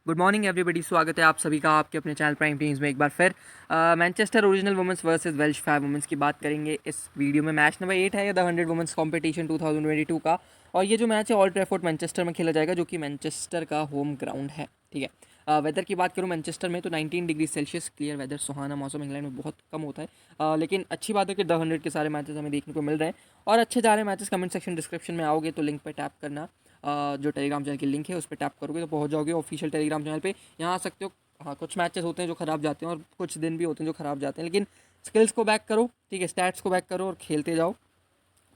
Good morning everybody, स्वागत है आप सभी का आपके अपने चैनल प्राइम टीम्स में एक बार फिर। Manchester original women's versus Welsh fire women's की बात करेंगे इस वीडियो में। मैच नंबर 8 है ये द 100 वुमेंस कॉम्पिटिशन 2022 का, और ये जो मैच है ओल्ड ट्रैफोर्ड मैनचेस्टर में खेला जाएगा, जो कि मैनचेस्टर का होम ग्राउंड है। ठीक है। वेदर की बात करूँ मैनचेस्टर में तो 19 डिग्री सेल्सियस क्लियर वेदर, सुहाना मौसम इंग्लैंड में बहुत कम होता है। लेकिन अच्छी बात है कि द 100 के सारे मैचेस हमें देखने को मिल रहे हैं और अच्छे जा रहे हैं मैचेस। कमेंट सेक्शन डिस्क्रिप्शन में आओगे तो लिंक पर टैप करना, जो टेलीग्राम चैनल की लिंक है उस पर टैप करोगे तो पहुंच जाओगे ऑफिशियल टेलीग्राम चैनल पे। यहाँ आ सकते हो। हाँ, कुछ मैचेस होते हैं जो ख़राब जाते हैं और कुछ दिन भी होते हैं जो ख़राब जाते हैं, लेकिन स्किल्स को बैक करो, ठीक है, स्टैट्स को बैक करो और खेलते जाओ,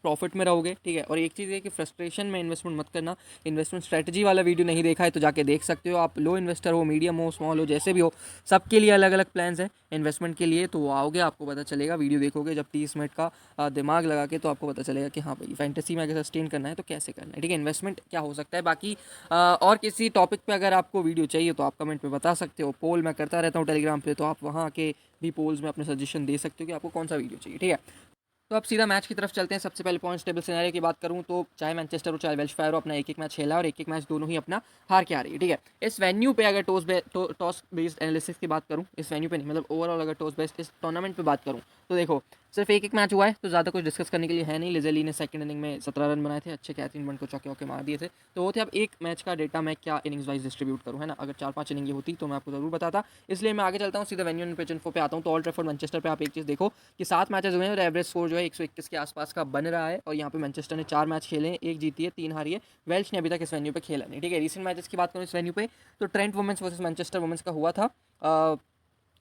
प्रॉफिट में रहोगे। ठीक है। और एक चीज़ है कि फ्रस्ट्रेशन में इन्वेस्टमेंट मत करना। इन्वेस्टमेंट स्ट्रेटजी वाला वीडियो नहीं देखा है तो जाके देख सकते हो। आप लो इन्वेस्टर हो, मीडियम हो, स्मॉल हो, जैसे भी हो, सबके लिए अलग अलग प्लान्स हैं इन्वेस्टमेंट के लिए। तो आओगे आपको पता चलेगा, वीडियो देखोगे जब 30 मिनट का दिमाग लगा के, तो आपको पता चलेगा कि हाँ भाई फैंटेसी में अगर सस्टेन करना है तो कैसे करना है। ठीक है, इन्वेस्टमेंट क्या हो सकता है। बाकी और किसी टॉपिक पे अगर आपको वीडियो चाहिए तो आप कमेंट में बता सकते हो। पोल मैं करता रहता हूँ टेलीग्राम पे, तो आप वहाँ के भी पोल्स में अपने सजेशन दे सकते हो कि आपको कौन सा वीडियो चाहिए। ठीक है। तो अब सीधा मैच की तरफ चलते हैं। सबसे पहले पॉइंट्स टेबल सिनेरियो की बात करूं तो चाहे मैनचेस्टर हो चाहे वेल्श फायर हो, अपना एक एक मैच खेला और एक एक मैच दोनों ही अपना हार के आ रही है। ठीक है। इस वेन्यू पे अगर टॉस बेस्ड एनालिसिस की बात करूं, इस वेन्यू पे नहीं, मतलब ओवरऑल अगर टॉस बेस्ड इस टूर्नामेंट पे बात करूं तो देखो सिर्फ एक एक मैच हुआ है तो ज़्यादा कुछ डिस्कस करने के लिए है नहीं। लिजेली ने सेकंड इनिंग में 17 रन बनाए थे, अच्छे कैथरीन बंड को चौके वौके मार दिए थे। तो वो थे। अब एक मैच का डेटा मैं क्या इनिंग्स वाइज डिस्ट्रीब्यूट करूँ, है ना। अगर 4-5 इनिंग होती तो मैं आपको जरूर बताता। इसलिए मैं आगे चलता हूँ, सीधा वेन्यू एंड पिच इन्फो पे आता हूँ। तो ऑल्ड ट्रैफोर्ड मैनचेस्टर पे आप एक चीज़ देखो कि 7 मैचेस हुए हैं और एवरेज स्कोर जो है 121 के आसपास का बन रहा है। और यहाँ पे मैनचेस्टर ने 4 मैच खेले हैं, एक जीती है 3 हारी है। वेल्श ने अभी तक इस वेन्यू पे खेला नहीं। ठीक है। रिसेंट मैचेस की बात करूँ इस वेन्यू पे तो Trent women's versus Manchester women's का हुआ था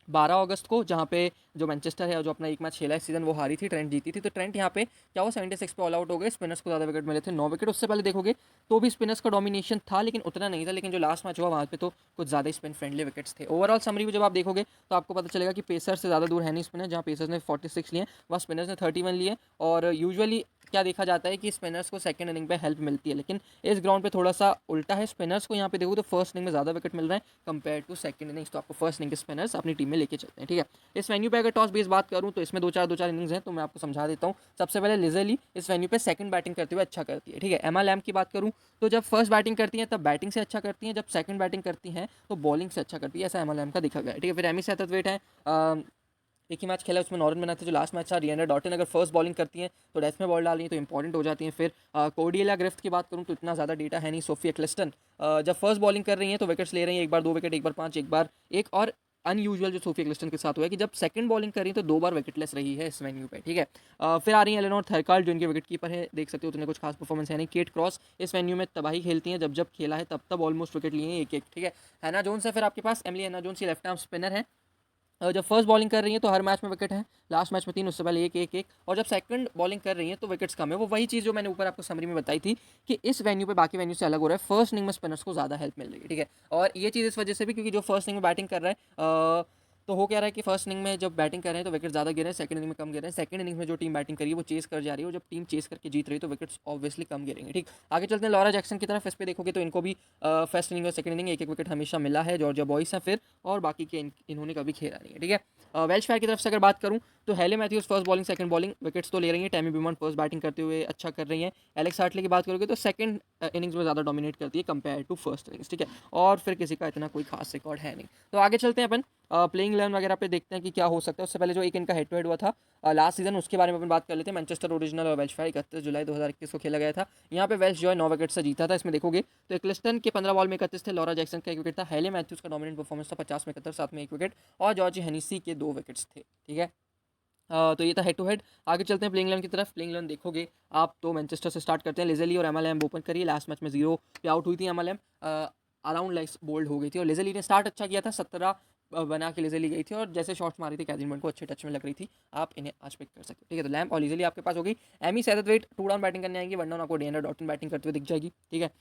12 अगस्त को, जहाँ पे जो मैनचेस्टर है जो अपना एक मैच खेला है सीजन वो हारी थी, ट्रेंट जीती थी। तो ट्रेंट यहाँ पे क्या वो 76 पे ऑल आउट हो गए। स्पिनर्स को ज़्यादा विकेट मिले थे, 9 विकेट। उससे पहले देखोगे तो भी स्पिनर्स का डोमिनेशन था लेकिन उतना नहीं था। लेकिन जो लास्ट मैच हुआ वहाँ पे तो कुछ ज़्यादा ही स्पिन फ्रेंडली विकेट्स थे। ओवरऑल समरी में जब आप देखोगे तो आपको पता चलेगा कि पेसर से ज़्यादा दूर है नहीं स्पिनर। जहाँ पेसर्स ने 46 लिए, वहाँ स्पिनर्स ने 31 लिए। और यूजुअली क्या देखा जाता है कि स्पिनर्स को सेकंड इनिंग पे हेल्प मिलती है, लेकिन इस ग्राउंड पे थोड़ा सा उल्टा है। स्पिनर्स को यहाँ पे देखो तो फर्स्ट इनिंग में ज़्यादा विकेट मिल रहे हैं कंपेयर टू सेकंड इनिंग्स। तो आपको फर्स्ट इनिंग के स्पिनर्स अपनी टीम में लेके चलते हैं। ठीक है। इस वेन्यू पे अगर टॉस बेस बात करूँ तो इसमें दो चार इनिंग्स हैं, तो मैं आपको समझा देता हूँ। सबसे पहले लिजेली इस वेन्यू पे सेकंड बैटिंग करते हुए अच्छा करती है। ठीक है। एमा लैम्ब की बात करूँ तो जब फर्स्ट बैटिंग करती है तब बैटिंग से अच्छा करती है, जब सेकंड बैटिंग करती हैं तो बॉलिंग से अच्छा करती है। ऐसा एमा लैम्ब का देखा गया है। ठीक है। फिर एमी सेथरवेट है, एक ही मैच खेला है, उसमें 9 रन बनाए थे। जो लास्ट मैच था रियाना डॉटन अगर फर्स्ट बॉलिंग करती हैं तो डेथ में बॉल डाल रही है तो इंपॉर्टेंट हो जाती हैं। फिर कोर्डियला ग्रिफ्ट की बात करूँ तो इतना ज़्यादा डेटा है नहीं। सोफिया क्लिस्टन जब फर्स्ट बॉलिंग कर रही हैं तो विकेट्स ले रही हैं, एक बार 2 विकेट, एक बार 5, एक बार एक। और अनयूजुअल जो सोफिया क्लिस्टन के साथ हुआ है कि जब सेकंड बॉलिंग कर रही है तो 2 बार विकेटलेस रही है इस वेन्यू पे। ठीक है। फिर आ रही है एलेनोर थर्काल जो इनके विकेट कीपर है, देख सकते हो उतने कुछ खास परफॉर्मेंस है नहीं। केट क्रॉस इस वेन्यू में तबाही खेलती हैं, जब जब खेला है तब तब ऑलमोस्ट विकेट लिए हैं एक एक। ठीक है। हैना जोन्स है फिर आपके पास, एमिली हैना जोन्स, ये लेफ्ट आर्म स्पिनर है। जब फर्स्ट बॉलिंग कर रही है तो हर मैच में विकेट है, लास्ट मैच में 3, उससे पहले एक एक एक। और जब सेकंड बॉलिंग कर रही है तो विकेट्स कम है। वो वही चीज़ जो मैंने ऊपर आपको समरी में बताई थी कि इस वेन्यू पे बाकी वेन्यू से अलग हो रहा है, फर्स्ट इनिंग में स्पिनर्स को ज़्यादा हेल्प मिल रही है। ठीक है। और ये चीज़ इस वजह से भी क्योंकि जो फर्स्ट इनिंग में बैटिंग कर रहा है तो हो क्या रहा है कि फर्स्ट इनिंग में जब बैटिंग कर रहे हैं तो विकेट ज़्यादा गिर रहे हैं, सेकंड इनिंग में कम गिर रहे हैं। सेकंड इनिंग में जो टीम बैटिंग करी है वो चेस कर जा रही है, और जब टीम चेस करके जीत रही है तो विकेट्स ऑब्वियसली कम गिरेंगे। ठीक। आगे चलते हैं लॉरा जैक्सन की तरफ। इस पे देखोगे तो इनको भी फर्स्ट इनिंग और सेकंड इनिंग एक एक विकेट हमेशा मिला है। जॉर्जिया बॉयस है फिर, और बाकी के इन्होंने कभी खेला नहीं है। ठीक है। वेल्श फायर की तरफ से अगर बात करूँ तो Hayley Matthews first bowling second bowling wickets तो ले रही है। टैमी बिमॉन फर्स्ट बैटिंग करते हुए अच्छा कर रही है। एलेक्स हार्टले की बात करोगे तो सेकंड इनिंग्स में ज़्यादा डोमिनेट करती है कंपेयर टू फर्स्ट इनिंग्स। ठीक है। और फिर किसी का इतना कोई खास रिकॉर्ड है नहीं। तो आगे चलते हैं अपन प्लेइंग 11 वगैरह पे देखते हैं कि क्या हो सकता है। उससे पहले जो एक इनका हेड टू हेड हुआ था लास्ट सीजन, उसके बारे में अपन बात कर लेते हैं। मैनचेस्टर ओरिजिनल और वेल्श फायर 31 जुलाई 2021 को खेला गया था। यहाँ पे वेल्श जो है 9 विकेट से जीता था। इसमें देखोगे तो क्लिस्टन के 15 बॉल में 31 थे, लॉरा जैक्सन का 1 विकेट था, हेले मैथ्यूज का डोमिनेंट परफॉर्मेंस था 50 में 71, साथ में 1 विकेट, और जॉर्ज हेनिसी के 2 विकेट्स थे। ठीक है। तो ये था हेड टू हेड। आगे चलते हैं प्लेइंग 11 की तरफ। प्लेइंग 11 देखोगे आप तो मैनचेस्टर से स्टार्ट करते हैं। लिजेली और एमा लैम्ब ओपन करिए। लास्ट मैच में 0 पे आउट हुई थी एमा लैम्ब, अराउंड लाइक बोल्ड हो गई थी। और लिजेली ने स्टार्ट अच्छा किया था, 17 बना के लिजेली गई थी, और जैसे शॉट्स मारी थी कैथरीन बंड को अच्छे टच में लग रही थी। आप इन्हें आज पिक कर सकते हो। ठीक है। तो लैम्ब और लिजेली आपके पास हो गई। एमी सेथरवेट 2 डाउन बैटिंग करने आएंगे, 1 डाउन आपको डिएंड्रे डॉटन बैटिंग करते हुए दिख जाएगी। ठीक है।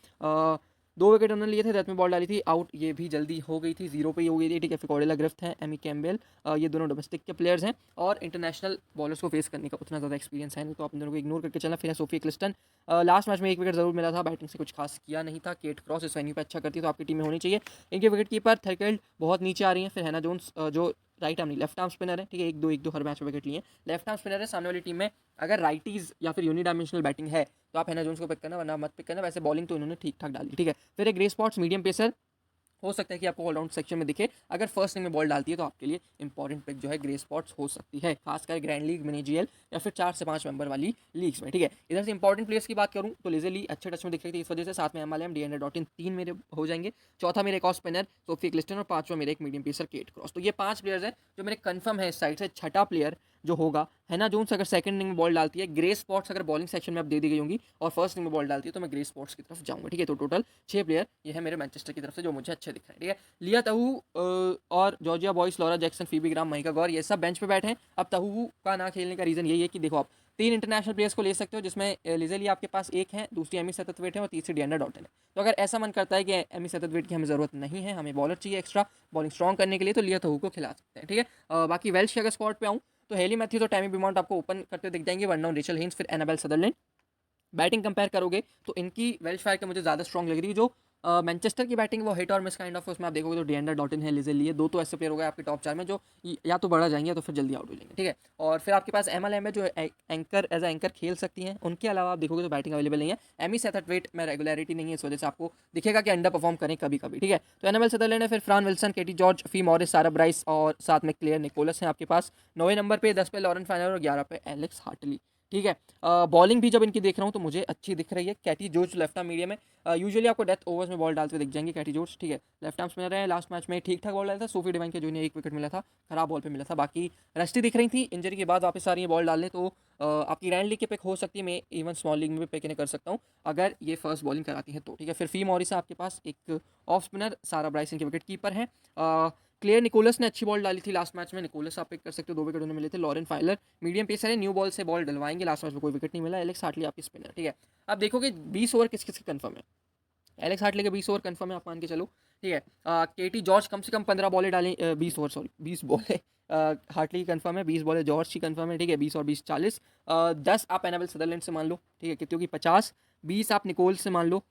2 विकेट उन्होंने लिए थे, डेथ में बॉल डाली थी, आउट ये भी जल्दी हो गई थी, 0 पे ही हो गई थी। ठीक है। फिर कॉर्डेला ग्रिफ्ट है, एमी कैम्बेल, ये दोनों डोमेस्टिक के प्लेयर्स हैं और इंटरनेशनल बॉलर्स को फेस करने का उतना ज़्यादा एक्सपीरियंस है नहीं, तो आप इन दोनों को इग्नोर करके चलना। फिर है सोफिया क्लिस्टन, लास्ट मैच में 1 विकेट जरूर मिला था, बैटिंग से कुछ खास किया नहीं था। केट क्रॉस इस वेन्यू पे अच्छा करती है तो आपकी टीम में होनी चाहिए। इनके विकेट कीपर थर्केल्ड बहुत नीचे आ रही हैं। फिर हैना जोन्स जो राइट आर्म नहीं लेफ्ट आर्म स्पिनर है। ठीक है। एक दो हर मैच में विकेट लिए, लेफ्ट आर्म स्पिनर है। सामने वाली टीम में अगर राइटीज या फिर यूनिडायमेंशनल बैटिंग है तो आप हैना जोन्स को पिक करना, वरना मत पिक करना। वैसे बॉलिंग तो इन्होंने ठीक ठाक डाली। ठीक है। फिर एक ग्रे स्पॉट्स मीडियम पेसर हो सकता है कि आपको ऑलराउंड सेक्शन में दिखे। अगर फर्स्ट इनिंग में बॉल डालती है तो आपके लिए इंपॉर्टेंट पिक जो है ग्रे स्पॉट्स हो सकती है, खासकर ग्रैंड लीग, मिनी जीएल या फिर 4 से 5 मेंबर वाली लीग्स में। ठीक है, इधर से इंपॉर्टेंट प्लेयर्स की बात करूँ तो लिजली अच्छे टच में दिख रही थी, इस वजह से साथ में एमएलएम, डीएनए डॉटिन 3 मेरे हो जाएंगे, चौथा मेरे एक और स्पिनर सोफी एक्लिस्टन और पांचवा मेरे एक मीडियम पेसर केट क्रॉस। तो ये 5 प्लेयर्स हैं जो मेरे कन्फर्म है इस साइड से। छठा प्लेयर जो होगा हैना जोन्स, अगर सेकंड इनिंग में बॉल डालती है, ग्रे स्पॉट्स अगर बॉलिंग सेक्शन में अब दे दी गई होंगी और फर्स्ट इनिंग में बॉल डालती है तो मैं ग्रे स्पॉट्स की तरफ जाऊंगा। ठीक है, तो टोटल 6 प्लेयर ये है मेरे मैनचेस्टर की तरफ से जो मुझे अच्छे दिख रहे हैं। ठीक है, लिया तहू और Georgia Boyce, Laura Jackson, Phoebe Graham, Mahika Gaur, ये सब बेंच पे बैठे हैं। अब तहू का ना खेलने का रीज़न यही है कि देखो आप 3 इंटरनेशनल प्लेयर्स को ले सकते हो, जिसमें लिजली आपके पास एक है, दूसरी एमी सततवेट है और तीसरी डिएंड्रा डॉटन है। तो अगर ऐसा मन करता है कि एमी सततवेट की हमें ज़रूरत नहीं है, हमें बॉलर चाहिए एक्स्ट्रा बॉलिंग स्ट्रॉन्ग करने के लिए, तो लिया तहू को खिला सकते हैं। ठीक है, बाकी वेल्श के अगर स्क्वाड पे आऊँ तो हेली मैथ्यूज और टैमी बिमॉन्ट आपको ओपन करते हुए दिख जाएंगे, वन डाउन रेचल हिंस, फिर एनाबेल सदरलैंड। बैटिंग कंपेयर करोगे तो इनकी वेल्श फायर के मुझे ज़्यादा स्ट्रॉन्ग लग रही है। जो मैनचेस्टर की बैटिंग वो हिट और मिस काइंड ऑफ, उसमें आप देखोगे तो डिएंड्रा डॉटिन है, लिजेली है, दो तो ऐसे प्लेयर हो गए आपके टॉप 4 में जो या तो बढ़ा जाएंगे या तो फिर जल्दी आउट हो जाएंगे। ठीक है, और फिर आपके पास एमएलएम है जो एंकर एज एंकर खेल सकती हैं, उनके अलावा आप देखोगे तो बैटिंग अवेलेबल नहीं है। एमी सेथरवेट में रेगुलरिटी नहीं है, इस वजह से आपको दिखेगा कि अंडर परफॉर्म करें कभी कभी। ठीक है, तो एनाबेल सदरलैंड है, फिर फ्रान विल्सन, केटी जॉर्ज, फी मॉरिस, सारा ब्राइस और साथ में क्लियर निकोलस हैं आपके पास 9वें नंबर पे, 10 पे लॉरेन फाइनल और 11 पे एलेक्स हार्टली। ठीक है, बॉलिंग भी जब इनकी देख रहा हूँ तो मुझे अच्छी दिख रही है। Katie George left arm medium है, यूजुअली आपको डेथ ओवर्स में बॉल डालते हुए दिख जाएंगे कैटी जॉर्ज। ठीक है, लेफ्ट आर्म स्पिनर है, लास्ट मैच में ठीक ठाक बॉल डाला था, सोफी डिवाइन के जो ने 1 विकेट मिला था, खराब बॉल पे मिला था, बाकी रस्टी दिख रही थी, इंजरी के बाद वापस आ रही है बॉल डालने। तो आपकी ग्रैंड लीग के पिक हो सकती है, मैं इवन स्मॉल लीग में भी पिक कर सकता हूँ अगर ये फर्स्ट बॉलिंग कराती है तो। ठीक है, फिर फी मॉरिस है आपके पास एक ऑफ स्पिनर, सारा ब्राइसन के विकेट कीपर हैं। क्लियर निकोलस ने अच्छी बॉल डाली थी लास्ट मैच में, निकोलस आप पिक कर सकते हो, 2 विकेट उन्हें मिले थे। लॉरेन फाइलर मीडियम पेसर है, न्यू बॉल से बॉल डलवाएंगे, लास्ट मैच में कोई विकेट नहीं मिला। एलेक्स हार्टली आपकी स्पिनर। ठीक है, अब देखोगे 20 ओवर किस किस के कन्फर्म है। एलेक्स हार्टली के 20 ओवर कन्फर्म है, आप मान के चलो। ठीक है, केटी जॉर्ज कम से कम 15 बॉलें डालें, 20 ओवर सॉरी 20 बॉलें हार्टली की कन्फर्म है, 20 बॉलें जॉर्ज की कन्फर्म है। ठीक है, 20 और 20 40, 10 आप एनाबेल सदरलैंड से मान लो। ठीक है, कितनी होगी 50, 20 आप निकोल से मान लो,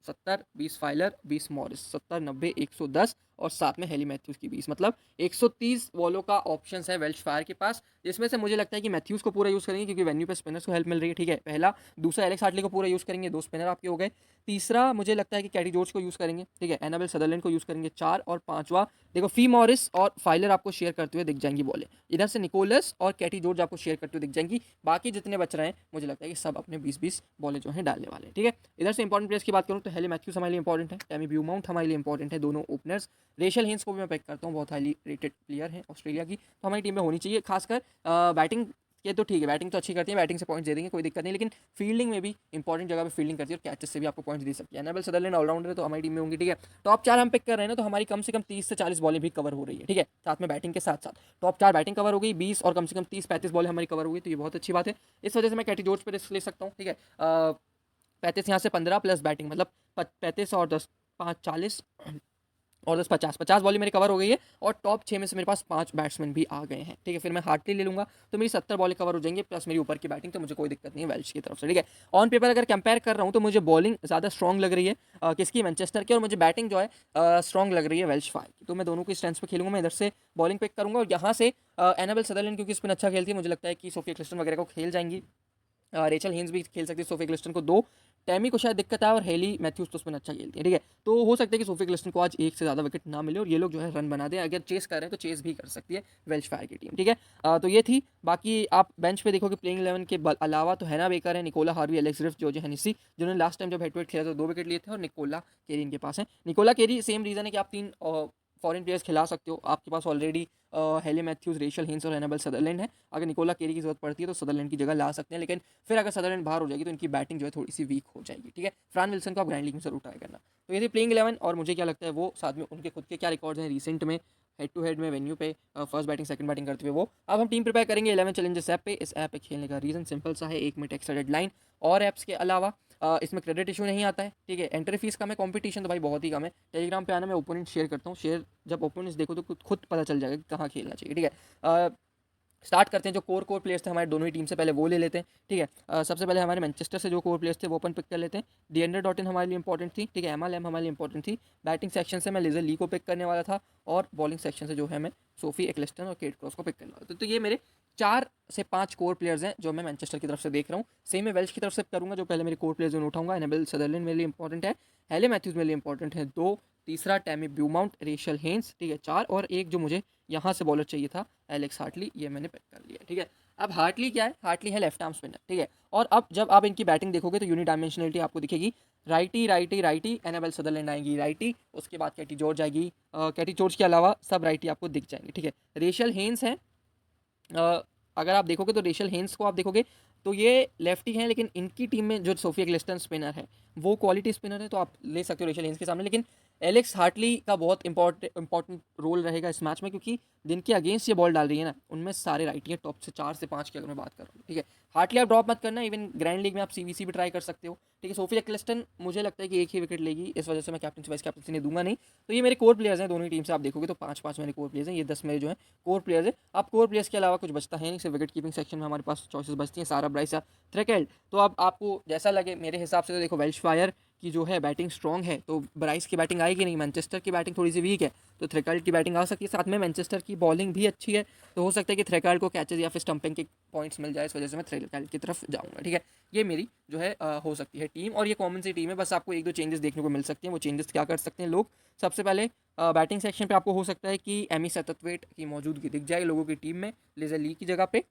70, 20 फाइलर, 20 मॉरिस, 70 90 110 और साथ में हेली मैथ्यूज़ की 20, मतलब 130 बॉलों का ऑप्शन है वेल्श फायर के पास, जिसमें से मुझे लगता है कि मैथ्यूज़ को पूरा यूज़ करेंगे क्योंकि वेन्यू पे स्पिनर्स को हेल्प मिल रही है। ठीक है, पहला। दूसरा एलेक्स हार्टली को पूरा यूज़ करेंगे, 2 स्पिनर आपके हो गए। तीसरा मुझे लगता है कि कैटी जॉर्ज को यूज़ करेंगे। ठीक है, एनाबेल सदरलैंड को यूज़ करेंगे 4, और पांचवा देखो फी मॉरिस और फाइलर आपको शेयर करते हुए दिख जाएंगी बॉलें, इधर से निकोलस और कैटी जॉर्ज आपको शेयर करते हुए दिख जाएंगी। बाकी जितने बच रहे हैं मुझे लगता है कि सब अपने 20-20 बॉलें जो हैं डालने वाले हैं। ठीक है, इधर से इंपॉर्टेंट प्लेयर्स की बात करूँ तो हेली मैथ्यूज हमारे लिए इंपॉर्टेंट है, टैमी ब्यूमाउंट हमारे लिए इंपॉर्टेंट है, दोनों ओपनर्स। रेशल हिंस को भी मैं पिक करता हूँ, बहुत हाईली रेटेड प्लेयर है ऑस्ट्रेलिया की, तो हमारी टीम में होनी चाहिए। खासकर बैटिंग ये तो ठीक है, बैटिंग तो अच्छी करती है, बैटिंग से पॉइंट्स दे देंगे, कोई दिक्कत नहीं, लेकिन फील्डिंग में भी इंपॉर्टेंट जगह पे फील्डिंग करती है और कैचेस से भी आपको पॉइंट्स दे सकती है। एनाबेल सदरलैंड ऑलराउंडर है तो हमारी टीम में होंगी। ठीक है, टॉप 4 हम पिक कर रहे हैं ना, तो हमारी कम से कम 30 से 40 बॉलें भी कवर हो रही है। ठीक है, साथ में बैटिंग के साथ साथ टॉप 4 बैटिंग कवर हो गई, 20 और कम से कम 30-35 बॉलें हमारी कवर हो गई, तो ये बहुत अच्छी बात है। इस वजह से मैं कैटी जॉर्ज पर रिस्क ले सकता हूँ। ठीक है, 35 यहाँ से 15 प्लस बैटिंग, मतलब 35 और 10 5 40 और 10 50 बॉलें मेरी कवर हो गई है, और टॉप 6 में से मेरे पास 5 बैट्समैन भी आ गए हैं। ठीक है, फिर मैं हार्टली ले लूँगा तो मेरी 70 बॉलें कवर हो जाएंगी, प्लस मेरी ऊपर की बैटिंग, तो मुझे कोई दिक्कत नहीं है वेल्श की तरफ से। ठीक है, ऑन पेपर अगर कंपेयर कर रहा हूँ तो मुझे बॉलिंग ज़्यादा स्ट्रॉन्ग लग रही है किसकी, मैनचेस्टर की, और मुझे बैटिंग जो है स्ट्रॉन्ग लग रही है वेल्श फायर की, तो मैं दोनों की स्ट्रेंथ पे खेलूंगा। मैं इधर से बॉलिंग पिक करूँगा और यहाँ से एनाबेल सदरलैंड क्योंकि स्पिन अच्छा खेलती है, मुझे लगता है कि सोफिया क्लिस्टन वगैरह को खेल जाएंगी, रेचल हिंस भी खेल सकती है, सोफी क्लिस्टन को 2, टैमी को शायद दिक्कत है, और हेली मैथ्यूज तो उसमें अच्छा खेलती है। ठीक है, तो हो सकता है कि सोफी क्लिस्टन को आज एक से ज़्यादा विकेट ना मिले और ये लोग जो है रन बना दें, अगर चेस कर रहे हैं तो चेस भी कर सकती है वेल्श फायर की टीम। ठीक है, तो ये थी। बाकी आप बेंच पे देखोगे प्लेइंग 11 के अलावा तो हैना बेकर है, निकोला हार्वी, एलेक्स रिफ, जॉर्ज हेनिसी, जिन्होंने लास्ट टाइम जब हेड टू हेड खेला तो 2 विकेट लिए थे, और निकोला केरी इनके पास है। निकोला केरी सेम रीज़न है कि आप 3 फॉरेन प्लेयर्स खिला सकते हो, आपके पास already Hayley Matthews, Rachel Haynes और एनाबेल सदरलैंड है। अगर निकोला केरी की जरूरत पड़ती है तो सदरलैंड की जगह ला सकते हैं, लेकिन फिर अगर सदरलैंड बाहर हो जाएगी तो इनकी बैटिंग जो है थोड़ी सी वीक हो जाएगी। ठीक है, फ्रान विल्सन को आप ग्रैंड लीग में जरूर ट्राई करना। तो ये थी प्लेइंग 11, और मुझे क्या लगता है वो साथ में उनके खुद के क्या रिकॉर्ड्स हैं रिसेंट में हेड टू हेड में वेन्यू पे फर्स्ट बैटिंग सेकंड बैटिंग करते हुए वो। अब हम टीम प्रिपेयर करेंगे 11 चैलेंजर्स ऐप पे। इस ऐप पे खेलने का रीज़न सिंपल सा है, 1 मिनट एक्स्ट्रा डेडलाइन, और ऐप्स के अलावा इसमें क्रेडिट इशू नहीं आता है। ठीक है, एंट्री फीस कम है, कंपटीशन तो भाई बहुत ही कम है। टेलीग्राम पे आना, मैं ओपोनेंट शेयर करता हूँ, शेयर जब ओपोनेंट्स देखो तो खुद पता चल जाएगा कि कहाँ खेलना चाहिए। ठीक है, स्टार्ट करते हैं। जो कोर प्लेयर्स थे हमारे दोनों ही टीम से, पहले वो ले लेते हैं। ठीक है, सबसे पहले हमारे मैनचेस्टर से जो कोर प्लेयर्स थे वो अपन पिक कर लेते हैं। डिएंड्रा डॉटिन हमारे लिए इंपॉर्टेंट थी। ठीक है, एमएलएम हमारे लिए इंपॉर्टेंट थी। बैटिंग सेक्शन से मैं लिजर ली को पिक करने वाला था, और बॉलिंग सेक्शन से जो है मैं सोफी एक्लिस्टन और केट क्रॉस को पिक करने वाला था। तो ये मेरे 4 से 5 कोर प्लेयर्स हैं जो मैं मैनचेस्टर की तरफ से देख रहा हूँ। सेम मैं वेल्श की तरफ से करूँगा, जो पहले मेरे कोर प्लेयर्स उठाऊंगा। एनाबेल सदरलैंड मेरे लिए इंपॉर्टेंट है, हेले मैथ्यूज मेरे लिए इंपॉर्टेंट है 2, तीसरा टैमी ब्यूमाउंट, रेशल हेन्स, ठीक है 4, और एक जो मुझे यहाँ से बॉलर चाहिए था एलेक्स हार्टली, ये मैंने पिक कर लिया, ठीक है। अब हार्टली क्या है, हार्टली है लेफ्ट आर्म स्पिनर, ठीक है। और अब जब आप इनकी बैटिंग देखोगे तो यूनिडायमेंशनलिटी आपको दिखेगी, righty righty righty, Annabel Sutherland आएंगी राइटी, उसके बाद कैटी जॉर्ज आएगी, कैटी जॉर्ज के अलावा सब राइटी आपको दिख जाएंगे, ठीक है। रेशल हेन्स हैं, अगर आप देखोगे तो रेशल हेन्स को आप देखोगे तो ये लेफ्टी हैं, लेकिन इनकी टीम में जो सोफिया ग्लिस्टन स्पिनर है वो क्वालिटी स्पिनर है, तो आप ले सकते हो रेशल हेन्स के सामने। लेकिन एलेक्स हार्टली का बहुत इंपॉर्टेंट रोल रहेगा इस मैच में, क्योंकि जिनके अगेंस्ट ये बॉल डाल रही है ना उनमें सारे राइटी है, टॉप से 4 से 5 की अगर मैं बात कर रहा हूँ, ठीक है। हार्टली आप ड्रॉप मत करना, इवन ग्रैंड लीग में आप सीवीसी भी ट्राई कर सकते हो, ठीक है। सोफिया क्लिस्टन मुझे लगता है कि एक ही विकेट लेगी, इस वजह से मैं कैप्टनसी वाइस कैप्टनसी ने दूंगा नहीं। तो ये मेरे कोर प्लेयर्स हैं दोनों ही टीम से, आप देखोगे तो 5-5 मेरे कोर प्लेयर्स हैं, ये 10 मेरे जो हैं कोर प्लेयर्स हैं। आप कोर प्लेयर्स के अलावा कुछ बचता है नहीं, सिर्फ विकेट कीपिंग सेक्शन में हमारे पास चॉइसेस बचती हैं, सारा ब्राइस या थ्रेकेल्ड। तो अब आपको जैसा लगे, मेरे हिसाब से तो देखो वेल्श फायर की जो है बैटिंग स्ट्रॉन्ग है, तो ब्राइस की बैटिंग आएगी नहीं, मैनचेस्टर की बैटिंग थोड़ी सी वीक है, तो थ्रेकाल्ड की बैटिंग आ सकती है। साथ में मैनचेस्टर की बॉलिंग भी अच्छी है, तो हो सकता है कि थ्रेकाल्ड को कैचेज या फिर स्टंपिंग के पॉइंट्स मिल जाए, इस वजह से मैं थ्रेकाल्ड की तरफ जाऊँगा, ठीक है। ये मेरी जो है हो सकती है टीम, और ये कॉमन सी टीम है, बस आपको 1-2 चेंजेस देखने को मिल सकते हैं। वो चेंजेस क्या कर सकते हैं लोग, सबसे पहले बैटिंग सेक्शन पे आपको हो सकता है कि एमी सततवेट की मौजूदगी दिख जाए लोगों की टीम में लिजर ली की जगह पे।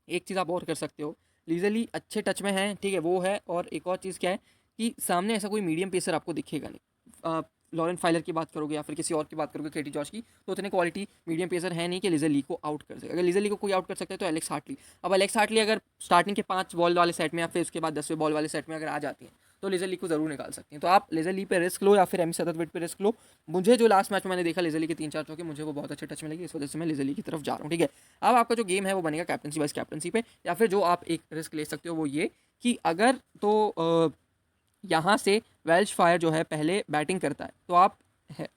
एक चीज़ आप और कर सकते हो, लीजली अच्छे टच में है, ठीक है, वो है। और एक और चीज़ क्या है कि सामने ऐसा कोई मीडियम पेसर आपको दिखेगा नहीं। लॉरेन फाइलर की बात करोगे या फिर किसी और की बात करोगे, केटी जॉर्ज की, तो उतने क्वालिटी मीडियम पेसर है नहीं कि लिजर ली को आउट कर सके। अगर लिजर ली को कोई आउट कर सकता है तो एलेक्स हार्टली। अब एलेक्स हार्टली अगर स्टार्टिंग के 5 बॉल वाले सेट में या फिर उसके बाद 10वें बॉल वाले सेट में अगर आ जाती हैं तो लेजर ली को जरूर निकाल सकती हैं। तो आप लेजर ली पे रिस्क लो या फिर एमी सततवेट पे रिस्क लो। मुझे जो लास्ट मैच में मैंने देखा लेजर ली के 3-4 चौके, मुझे वो बहुत अच्छे टच में लगी, इस वजह से मैं लेजर ली की तरफ जा रहा हूँ, ठीक है। अब आपका जो गेम है वो बनेगा कैप्टनसी वाइस कैप्टनसी पे, या फिर जो आप एक रिस्क ले सकते हो वो ये कि अगर तो यहाँ से वेल्श फायर जो है पहले बैटिंग करता है, तो आप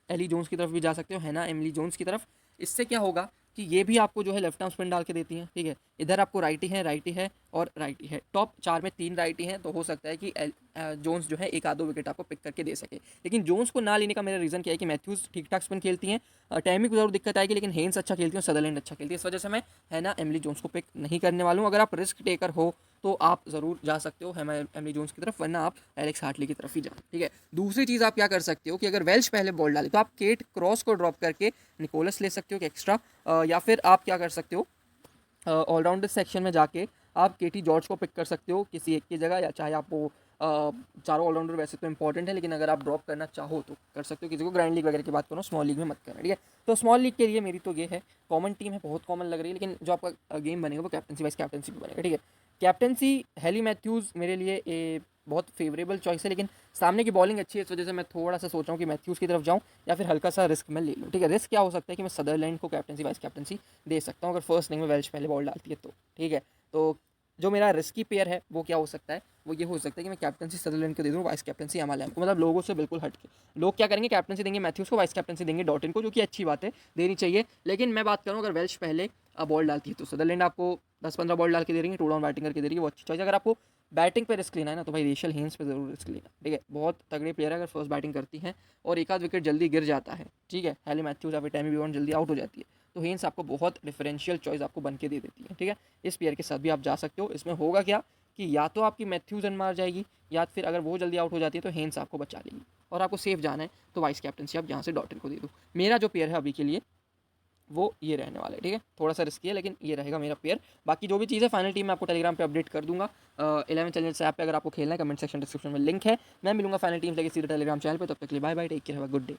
एली जोन्स की तरफ भी जा सकते हो, है ना, एमिली जोन्स की तरफ। इससे क्या होगा कि ये भी आपको जो है लेफ्ट आर्म स्पिन डाल के देती हैं, ठीक है। इधर आपको राइटी है और राइटी है, टॉप 4 में 3 राइटी हैं, तो हो सकता है कि जोन्स जो है 1-2 विकेट आपको पिक करके दे सके। लेकिन जोन्स को ना लेने का मेरा रीज़न क्या है कि मैथ्यूज़ ठीक ठाक स्पिन खेलती हैं, टैमी को जरूर दिक्कत आएगी, लेकिन हेन्स अच्छा खेलती है और सदरलैंड अच्छा खेलती है, इस वजह से मैं है ना एमिली जोन्स को पिक नहीं करने वाला हूँ। अगर आप रिस्क टेकर हो तो आप ज़रूर जा सकते हो है एमिली जोन्स की तरफ, वरना आप एलेक्स हार्टली की तरफ ही जाओ, ठीक है। दूसरी चीज़ आप क्या कर सकते हो कि अगर वेल्श पहले बॉल डाले तो आप केट क्रॉस को ड्रॉप करके निकोलस ले सकते हो कि एक्स्ट्रा, या फिर आप क्या कर सकते हो ऑलराउंडर सेक्शन में जाके आप केटी जॉर्ज को पिक कर सकते हो किसी एक की जगह, या चाहे आप वो चारों ऑलराउंडर वैसे तो इंपॉर्टेंट है, लेकिन अगर आप ड्रॉप करना चाहो तो कर सकते हो किसी को। ग्रैंड लीग वगैरह की बात करो, स्मॉल लीग में मत करना, ठीक है। तो स्मॉल लीग के लिए मेरी तो ये है, कॉमन टीम है, बहुत कॉमन लग रही है, लेकिन जो आपका गेम बनेगा वो कैप्टनसी वाइस कैप्टनसी भी बनेगा, ठीक है। कैप्टनसी हेली मैथ्यूज़ मेरे लिए बहुत फेवरेबल चॉइस है, लेकिन सामने की बॉलिंग अच्छी है, इस वजह से मैं थोड़ा सा सोच रहा हूँ कि मैथ्यूज़ की तरफ जाऊँ या फिर हल्का सा रिस्क मैं ले लूँ, ठीक है। रिस्क क्या हो सकता है कि मैं सदरलैंड को कैप्टनसी वाइस कैप्टनसी दे सकता हूँ अगर फर्स्ट इनिंग में वेल्श पहले बॉल डालती है तो, ठीक है। तो जो मेरा रिस्की पेयर है वो क्या हो सकता है, वो ये हो सकता है कि मैं कैप्टनसी सदरलैंड को दे दूँ, वाइस कैप्टनसी एमा लैम को, मतलब लोगों से बिल्कुल हट के। लोग क्या करेंगे, कैप्टनसी देंगे मैथ्यूज़ को, वाइस कैप्टनसी देंगे डॉटिन को, जो कि अच्छी बात है, देनी चाहिए। लेकिन मैं बात करूँ अगर वेल्श पहले बॉल डालती है तो सदरलैंड आपको 10-15 बॉल डाल के दे रही है, 2 डाउन बैटिंग करके दे रही है, वो अच्छी चॉइस। अगर आपको बैटिंग पे रिस्क लेना है ना तो भाई रेशल हेन्स पे ज़रूर रिस्क लेना, ठीक है। बहुत तगड़े प्लेयर है, अगर फर्स्ट बैटिंग करती हैं और एक आध विकेट जल्दी गिर जाता है, ठीक है, हेली मैथ्यूज़ या फिर टैमी ब्यूमाउंट जल्दी आउट हो जाती है, तो हेन्स आपको बहुत डिफरेंशियल चॉइस आपको बन के दे देती है, ठीक है। इस प्लेयर के साथ भी आप जा सकते हो। इसमें होगा क्या कि या तो आपकी मैथ्यूज़ रन मार जाएगी, या फिर अगर वो जल्दी आउट हो जाती है तो हेन्स आपको बचा लेगी, और आपको सेफ जाना है तो वाइस कैप्टनसी आप यहाँ से डॉटिन को दे दो। मेरा जो पेयर है अभी के लिए वो ये रहने वाला है, ठीक है। थोड़ा सा रिस्की है लेकिन ये रहेगा मेरा पेयर। बाकी जो भी चीज़ है फाइनल टीम मैं आपको टेलीग्राम पे अपडेट कर दूंगा। 11 चैनल्स ऐप पे अगर आपको खेलना है, कमेंट सेक्शन डिस्क्रिप्शन में लिंक है। मैं मिलूंगा फाइनल टीम लेके सीधे टेलीग्राम चैनल पे, तब तक के लिए bye bye, take care, have a good day.